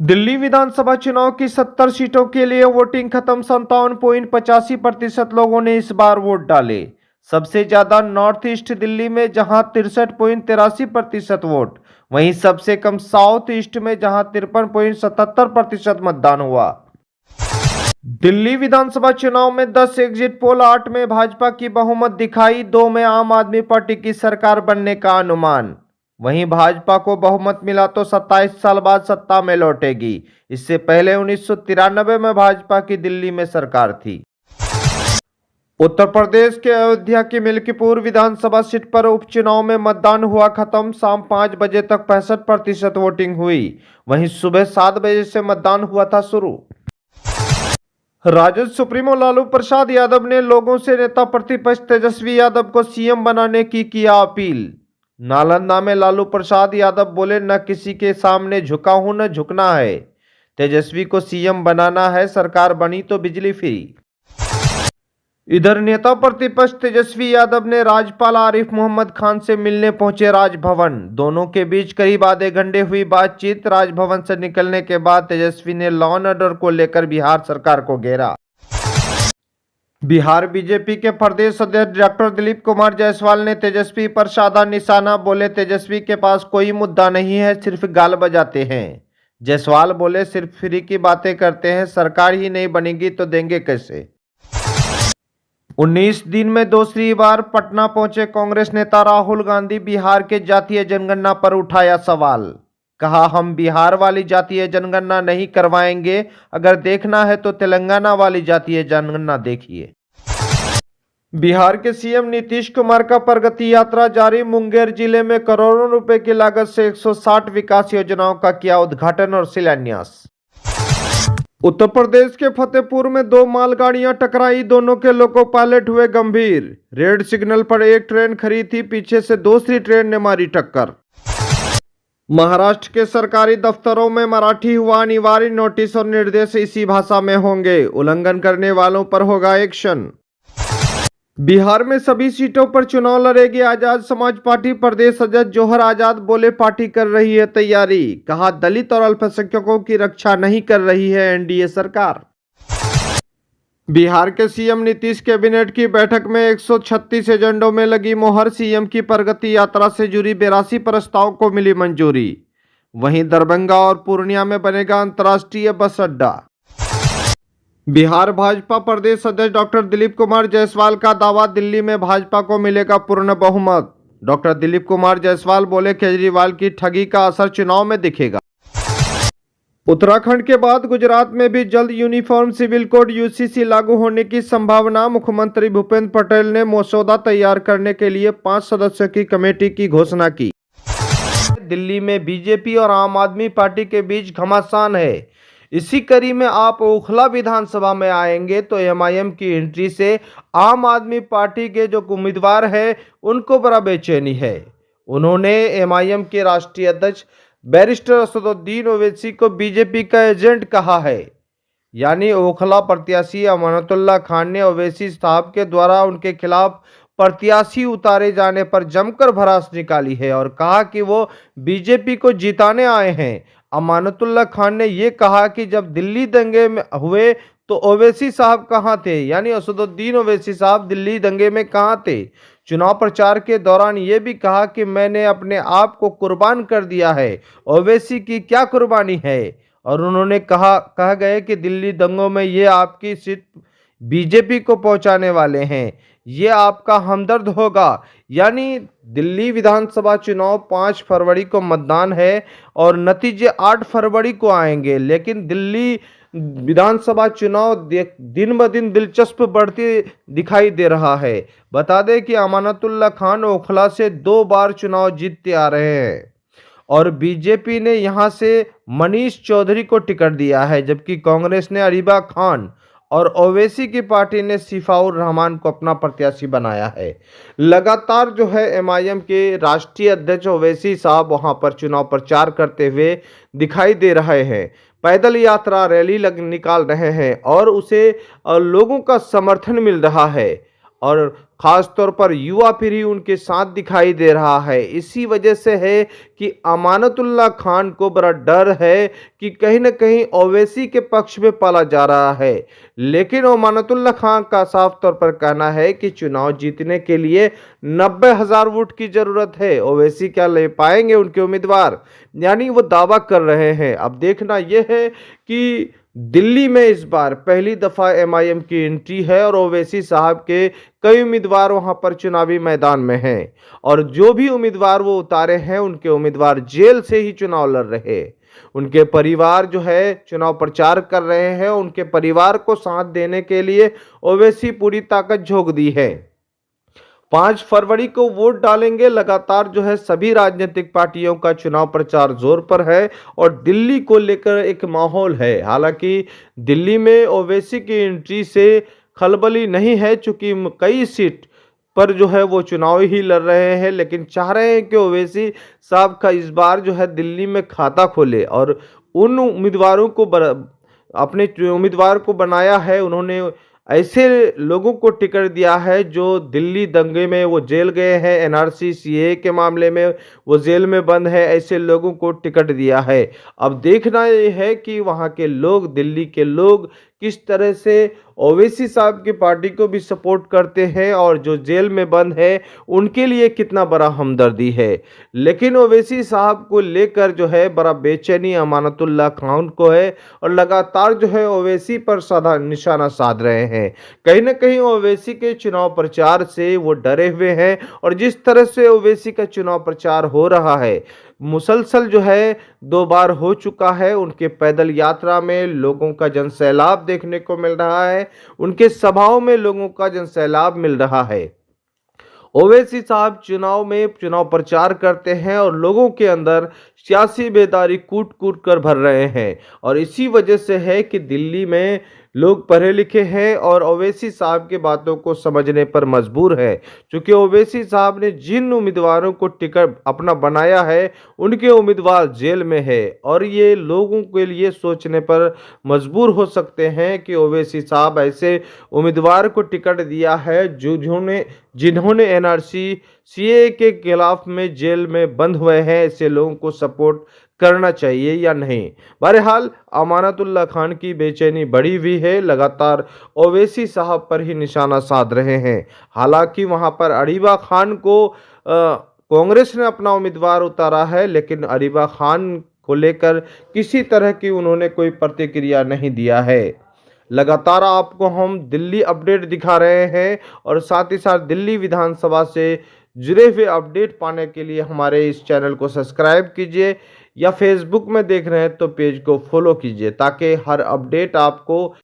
दिल्ली विधानसभा चुनाव की 70 सीटों के लिए वोटिंग खत्म। 57.85% लोगों ने इस बार वोट डाले। सबसे ज्यादा नॉर्थ ईस्ट दिल्ली में जहां 63.83% वोट, वहीं सबसे कम साउथ ईस्ट में जहां 53.77% मतदान हुआ। दिल्ली विधानसभा चुनाव में 10 एग्जिट पोल, 8 में भाजपा की बहुमत दिखाई, 2 में आम आदमी पार्टी की सरकार बनने का अनुमान। वहीं भाजपा को बहुमत मिला तो 27 साल बाद सत्ता में लौटेगी। इससे पहले 1993 में भाजपा की दिल्ली में सरकार थी। उत्तर प्रदेश के अयोध्या की मिल्कीपुर विधानसभा सीट पर उपचुनाव में मतदान हुआ खत्म। शाम 5 बजे तक 65% वोटिंग हुई। वहीं सुबह 7 बजे से मतदान हुआ था शुरू। राजद सुप्रीमो लालू प्रसाद यादव ने लोगों से नेता प्रतिपक्ष तेजस्वी यादव को सीएम बनाने की किया अपील। नालंदा में लालू प्रसाद यादव बोले, न किसी के सामने झुका हूं न झुकना है। तेजस्वी को सीएम बनाना है, सरकार बनी तो बिजली फ्री। इधर नेता प्रतिपक्ष तेजस्वी यादव ने राज्यपाल आरिफ मोहम्मद खान से मिलने पहुंचे राजभवन। दोनों के बीच करीब आधे घंटे हुई बातचीत। राजभवन से निकलने के बाद तेजस्वी ने लॉ एंड ऑर्डर को लेकर बिहार सरकार को घेरा। बिहार बीजेपी के प्रदेश अध्यक्ष डॉक्टर दिलीप कुमार जायसवाल ने तेजस्वी पर साधा निशाना। बोले, तेजस्वी के पास कोई मुद्दा नहीं है, सिर्फ गाल बजाते हैं। जायसवाल बोले, सिर्फ फ्री की बातें करते हैं, सरकार ही नहीं बनेगी तो देंगे कैसे। 19 दिन में दूसरी बार पटना पहुंचे कांग्रेस नेता राहुल गांधी। बिहार के जातीय जनगणना पर उठाया सवाल। कहा, हम बिहार वाली जातीय जनगणना नहीं करवाएंगे, अगर देखना है तो तेलंगाना वाली जातीय जनगणना देखिए। बिहार के सीएम नीतीश कुमार का प्रगति यात्रा जारी। मुंगेर जिले में करोड़ों रुपए की लागत से 160 विकास योजनाओं का किया उद्घाटन और शिलान्यास। उत्तर प्रदेश के फतेहपुर में 2 मालगाड़ियां टकराई, दोनों के लोको पायलट हुए गंभीर। रेड सिग्नल पर एक ट्रेन खड़ी थी, पीछे से दूसरी ट्रेन ने मारी टक्कर। महाराष्ट्र के सरकारी दफ्तरों में मराठी हुआ अनिवार्य, नोटिस और निर्देश इसी भाषा में होंगे। उल्लंघन करने वालों पर होगा एक्शन। बिहार में सभी सीटों पर चुनाव लड़ेगी आजाद समाज पार्टी। प्रदेश अध्यक्ष जौहर आजाद बोले, पार्टी कर रही है तैयारी। कहा, दलित और अल्पसंख्यकों की रक्षा नहीं कर रही है एनडीए सरकार। बिहार के सीएम नीतीश कैबिनेट की बैठक में 136 एजेंडों में लगी मोहर। सीएम की प्रगति यात्रा से जुड़ी 82 प्रस्ताव को मिली मंजूरी। वहीं दरभंगा और पूर्णिया में बनेगा अंतर्राष्ट्रीय बस अड्डा। बिहार भाजपा प्रदेश अध्यक्ष डॉक्टर दिलीप कुमार जायसवाल का दावा, दिल्ली में भाजपा को मिलेगा पूर्ण बहुमत। डॉक्टर दिलीप कुमार जायसवाल बोले, केजरीवाल की ठगी का असर चुनाव में दिखेगा। उत्तराखंड के बाद गुजरात में भी जल्द यूनिफॉर्म सिविल कोड यूसीसी लागू होने की संभावना। मुख्यमंत्री भूपेंद्र पटेल ने मसौदा तैयार करने के लिए 5 सदस्यों की कमेटी की घोषणा की। दिल्ली में बीजेपी और आम आदमी पार्टी के बीच घमासान है। इसी कड़ी में आप ओखला विधानसभा में आएंगे तो एमआईएम की एंट्री से आम आदमी पार्टी के जो उम्मीदवार हैं उनको बड़ा बेचैनी है। उन्होंने एमआईएम के राष्ट्रीय अध्यक्ष बैरिस्टर असदुद्दीन ओवैसी को बीजेपी का एजेंट कहा है। यानी ओखला प्रत्याशी अमानतुल्लाह खान ने ओवैसी साहब के द्वारा उनके खिलाफ प्रत्याशी उतारे जाने पर जमकर भड़ास निकाली है और कहा कि वो बीजेपी को जिताने आए हैं। अमानतुल्लाह खान ने यह कहा कि जब दिल्ली दंगे में हुए तो ओवैसी साहब कहां थे, यानी असदुद्दीन ओवैसी साहब दिल्ली दंगे में कहां थे। चुनाव प्रचार के दौरान यह भी कहा कि मैंने अपने आप को कुर्बान कर दिया है, ओवैसी की क्या कुर्बानी है। और उन्होंने कहा गए कि दिल्ली दंगों में ये आपकी सीट बीजेपी को पहुंचाने वाले हैं, ये आपका हमदर्द होगा। यानी दिल्ली विधानसभा चुनाव 5 फरवरी को मतदान है और नतीजे 8 फरवरी को आएंगे। लेकिन दिल्ली विधानसभा चुनाव दिन ब दिन दिलचस्प बढ़ती दिखाई दे रहा है। बता दें कि अमानतुल्लाह खान ओखला से 2 बार चुनाव जीतते आ रहे हैं और बीजेपी ने यहां से मनीष चौधरी को टिकट दिया है, जबकि कांग्रेस ने अरीबा खान और ओवैसी की पार्टी ने सिफाउर रहमान को अपना प्रत्याशी बनाया है। लगातार जो है एमआईएम के राष्ट्रीय अध्यक्ष ओवैसी साहब वहां पर चुनाव प्रचार करते हुए दिखाई दे रहे हैं। पैदल यात्रा रैली निकाल रहे हैं और उसे लोगों का समर्थन मिल रहा है। और खास तौर पर युवा पीढ़ी उनके साथ दिखाई दे रहा है। इसी वजह से है कि अमानतुल्लाह खान को बड़ा डर है कि कहीं न कहीं ओवैसी के पक्ष में पाला जा रहा है। लेकिन अमानतुल्लाह खान का साफ तौर पर कहना है कि चुनाव जीतने के लिए 90,000 वोट की ज़रूरत है। ओवैसी क्या ले पाएंगे उनके उम्मीदवार? यानी वो दावा कर रहे हैं। अब देखना यह है कि दिल्ली में इस बार पहली दफा एमआईएम की एंट्री है और ओवैसी साहब के कई उम्मीदवार वहां पर चुनावी मैदान में हैं और जो भी उम्मीदवार वो उतारे हैं उनके उम्मीदवार जेल से ही चुनाव लड़ रहे हैं। उनके परिवार जो है चुनाव प्रचार कर रहे हैं। उनके परिवार को साथ देने के लिए ओवैसी पूरी ताकत झोंक दी है। 5 फरवरी को वोट डालेंगे। लगातार जो है सभी राजनीतिक पार्टियों का चुनाव प्रचार जोर पर है और दिल्ली को लेकर एक माहौल है। हालांकि दिल्ली में ओवैसी की एंट्री से खलबली नहीं है, चूंकि कई सीट पर जो है वो चुनाव ही लड़ रहे हैं, लेकिन चाह रहे हैं कि ओवैसी साहब का इस बार जो है दिल्ली में खाता खोले और उन उम्मीदवारों को अपने उम्मीदवार को बनाया है। उन्होंने ऐसे लोगों को टिकट दिया है जो दिल्ली दंगे में वो जेल गए हैं, एनआरसी सीए के मामले में वो जेल में बंद है, ऐसे लोगों को टिकट दिया है। अब देखना ये है कि वहाँ के लोग, दिल्ली के लोग किस तरह से ओवैसी साहब की पार्टी को भी सपोर्ट करते हैं और जो जेल में बंद है उनके लिए कितना बड़ा हमदर्दी है। लेकिन ओवैसी साहब को लेकर जो है बड़ा बेचैनी अमानतुल्लाह खान को है और लगातार जो है ओवैसी पर निशाना साध रहे हैं। कहीं ना कहीं ओवैसी के चुनाव प्रचार से वो डरे हुए हैं और जिस तरह से ओवैसी का चुनाव प्रचार हो रहा है, मुसलसल जो है 2 बार हो चुका है। उनके पैदल यात्रा में लोगों का जनसैलाब देखने को मिल रहा है, उनके सभाओं में लोगों का जनसैलाब मिल रहा है। ओवैसी साहब चुनाव में चुनाव प्रचार करते हैं और लोगों के अंदर सियासी बेदारी कूट कूट कर भर रहे हैं और इसी वजह से है कि दिल्ली में लोग पढ़े लिखे हैं और ओवैसी साहब की बातों को समझने पर मजबूर है। क्योंकि ओवैसी साहब ने जिन उम्मीदवारों को टिकट अपना बनाया है उनके उम्मीदवार जेल में है और ये लोगों के लिए सोचने पर मजबूर हो सकते हैं कि ओवैसी साहब ऐसे उम्मीदवार को टिकट दिया है जिन्होंने एनआरसी सीए के खिलाफ में जेल में बंद हुए हैं। ऐसे लोगों को सपोर्ट करना चाहिए या नहीं? बहरहाल अमानतुल्लाह खान की बेचैनी बढ़ी हुई है, लगातार ओवैसी साहब पर ही निशाना साध रहे हैं। हालांकि वहां पर अरीबा खान को कांग्रेस ने अपना उम्मीदवार उतारा है, लेकिन अरीबा खान को लेकर किसी तरह की उन्होंने कोई प्रतिक्रिया नहीं दिया है। लगातार आपको हम दिल्ली अपडेट दिखा रहे हैं और साथ ही साथ दिल्ली विधानसभा से जुड़े हुए अपडेट पाने के लिए हमारे इस चैनल को सब्सक्राइब कीजिए या फेसबुक में देख रहे हैं तो पेज को फॉलो कीजिए ताकि हर अपडेट आपको